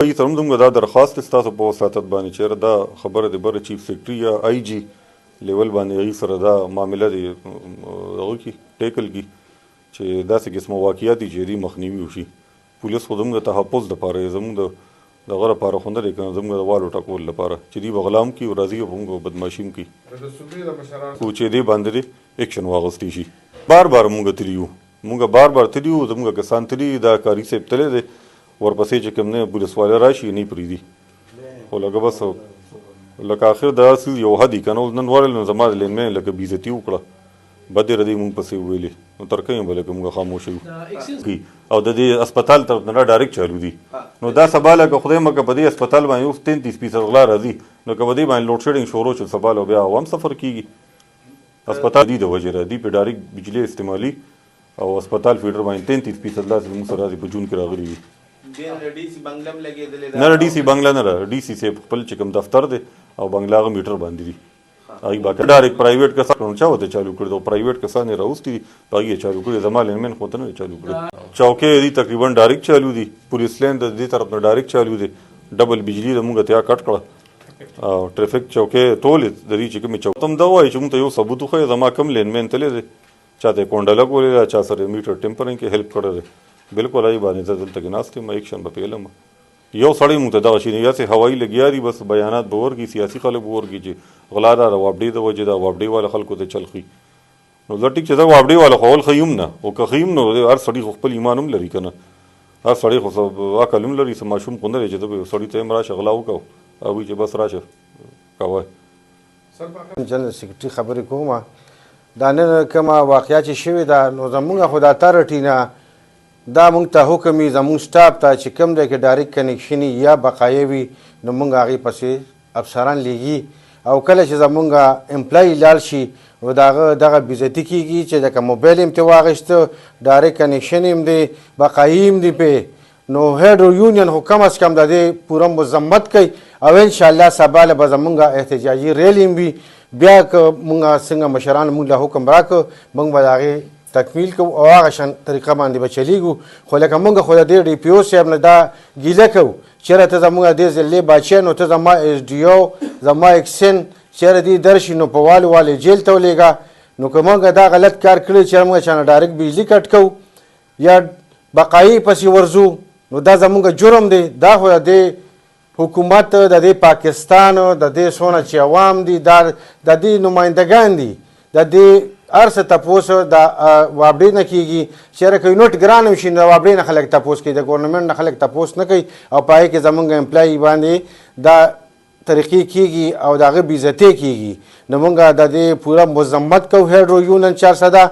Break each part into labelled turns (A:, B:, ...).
A: سره موږ دا درخواست دی ستاسو په وساتت باندې چېرې دا خبره د بره چیف سیکرټري یا آی جي لیول باندې هغوی سره دا معامله دی هغه کړي ټیکل کړي چې داسې قسمه واقعیات دي چې د دې مخنیوي وشي. پولیس خو زموږ د تحفظ دپاره زموږ دغه لپاره خو نه دی که نه زموږ د والو ټکول لپاره چې دوی به غلا هم کړي او راځي او موږ به بدماشي هم کړي خو چې دې باندې دی ایکشن واخیستی شي. بار بار موږ تللي یو زموږ کسان تللي دا کاري صاحب تللی دی ورپسې چې کوم نه پولیس والا راشي نه پرېږدي خو لکه بس لکه آخر دا څیز یو حد یي که نه اوس نن ورغلل نو زما د لینمین لکه بېعزتي وکړه بد یې ردی موږ پسې وویلې نو تر کومه به لکه موږ خاموشه یو او د دې اسپتال طرف نه ډایرکټ چالو دي نو دا سبا لکه خدای مکه په دې اسپتال باندې اوس 33% غلا راځي نو که په دې باندې لوډ شیډینګ شروع شو سبا له بیا عوام سفر کېږي. اسپتال دي د وجې راځي په ډایرکټ بجلي استعمالي او اسپتال فیډر باندې 33% داسې موږ سره راځي په جون کې راغلي وي. نه ډي سي بنګله نه ډي سي صاحب خپل چې کوم دفتر دی او بنګله هغه میټر باندې دي هغوی باقي ډایرکټ پرایویټ کسان چا ورته چالو کړي او پرایویټ کسان یې راوستي دي هغوی یې چالو کړي زما لینمین خو ته نه چالو کړي. چوکۍ دي تقریبا ډایرکټ چالو دي پولیس لین د دې طرف نه ډایرکټ چالو دي ډبل بجلي د موږ تیا کټ کړه او ټریفک چوکۍ ټولې د دې چې کومې چوکۍ هم دا وایي چې موږ ته یو ثبوت وښیه زما کوم لینمین تللی دی چا ته یې کونډله کولې ده چا سره میټر ټمپرینګ کې هیلپ کړی دی بالکل هغې باندې زه دلته کې ناست یم ایکشن به پیلم. یو سړی موږ ته دغه شي نه یاسې هوایي لګیا دي بس بیانات به ورکړي سیاسي خلک به ورکړي چې غلا دا د وابډې د وجې ده وابډې والا خلکو ته چل ښي نو زه ټیک چې زه وابډې والا خو اول ښیم نه او که ښیم نو هر سړي خو خپل ایمان هم لري که نه هر سړی خو عقل هم لري څه ماشوم خو نه دی چې زه به یو سړي ته یم راشه غلا وکړو هغوی چې بس راشه کوی.
B: جنرال سیکرټري خبرې کومه دا نن کومه واقعه چې شوې ده نو زموږ خو دا اتارټي نه دا موږ ته حکم وي زموږ سټاف ته چې کوم دی کې ډایرکټ کنیکشن یا بقایه وي نو موږ هغې پسې افسران لیږي او کله چې زموږ امپلای لاړ شي نو د هغه دغه بېعزتي کېږي چې لکه موبایل یې ترې واخیسته ډایرکټ کنیکشن یې دی بقایي هم دی پې نو هیډ یونین خو کم از کم د دې پوره مذمت کوي او انشاءالله سبا له به زموږ احتجاجي ریل هم وي بیا که موږ څنګه مشرانو موږ له حکم راکړو موږ به د هغې تکمیل کوو او هغه شان طریقه باندې به چلیږو خو لکه موږ خو د دې ډي پي او صاحب نه دا ګیله کوو چېرې ته زموږ دې ضلعې باچی نو ته زما ایس ډي او زما اکسن چېرې دې درشي نو په والو جیل ته ولېږه نو که موږ دا غلط کار کړی چې موږ چا نه ډایرکټ بجلي کټ کوو یا بقایي پسې ورځو نو دا زموږ جرم دی دا خو د دې حکومت د دې پاکستان د دې څونه چې عوام دي دا د دې نمایندګان دي د دې هر څه تپوس د وابډې نه کېږي چېرې که نوټ ګران هم شي نو د وابډې نه خلک تپوس کوي د ګورنمنټ نه خلک تپوس نه کوي او په هغې کې زموږ امپلای باندې دا طریقې کېږي او د هغه بېعزتۍ کېږي نو موږ د دې پوره مذمت کوو هیډرو یونین 400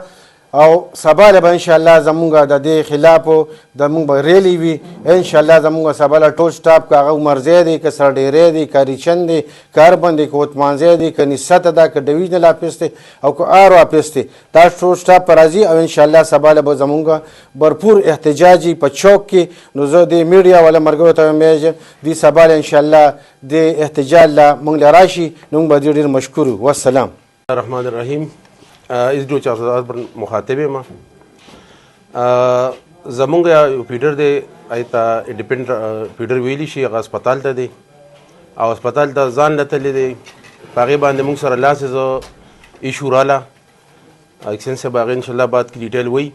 B: او سبا له به انشاءالله زموږ د دې خلاف د موږ به ریلی وي انشاءالله زموږ سبا له ټول سټاف که هغه عمرزی دی که سرډیری دی که ریچن دی که اربن دی که عثمانزی دی که نسته ده که ډویژنل آفیس دی او که آر آفیس دی دا ټول سټاف به راځي او انشاءالله سبا له به زموږ برپور احتجاجي په چوک کې نو زه د میډیا والا ملګرو ته وایم دې سبا له انشاءالله د احتجاج له موږ له راشي نو موږ به ډېر مشکور یو. والسلام
C: الرحمن الرحیم. اس ډي او 400 پر مخاطب یم زمونږ یو فیډر دی هغې ته انډیپینډنټ فیډر ویلی شي هغه اسپتال ته دی او اسپتال ته ځان له تللی دی په هغې باندې موږ سره لاسې زه ایشو راله اکسن صاحب هغې انشاءالله بعد کې ډیټیل وایي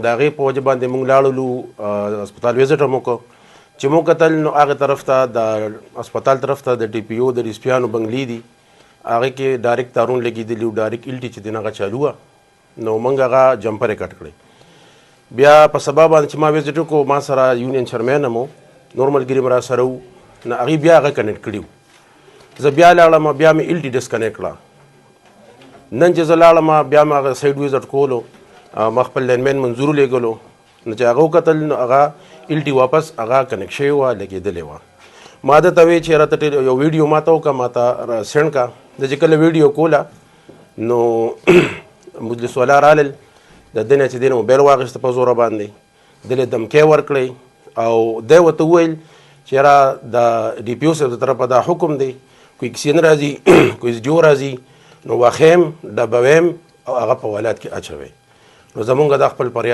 C: د هغې په وجه باندې موږ لاړلو اسپتال وزټ هم وکړو چې موږ کتل نو هغې طرف ته د اسپتال طرف ته د ټي پي او د ریسپیانو بنګلې دي هغې کې ډایرکټ تارون لګېدلي و ډایرکټ الټي چې دی نه هغه چالو وه نو موږ هغه جمپر یې کټ کړی بیا په سبا باندې چې ما وزټ وکړو ما سره یونین چیرمین هم و نور ملګري م را سره وو نو هغې بیا هغه کنیکټ کړي وو زه بیا لاړم بیا مې الټي ډسکنیکټ کړه نن چې زه لاړم بیا مې هغه سایډ وزټ کولو ما خپل لینمین منظور لېږلو نو چې هغه وکتل نو هغه الټي واپس هغه کنیکټ شوې وه لګېدلې وه ما ده ته وی چې راته یو ویډیو ما ته وکړه ما ته سینډ کړه د چې کله ویډیو کوله نو مجلس والا رالل د ده نه چې دی نه موبایل واخېسته په زوره باندې دلې دمکۍ ورکړی او دی ورته وویل چې یاره د ډي پي او صاحب د طرفه دا حکم دی کوئی کسین راځي کوئی ایس ډي او راځي نو واخیم ډبویم او هغه په ولایت کې اچوئ نو زمونږ دا خپل فریاد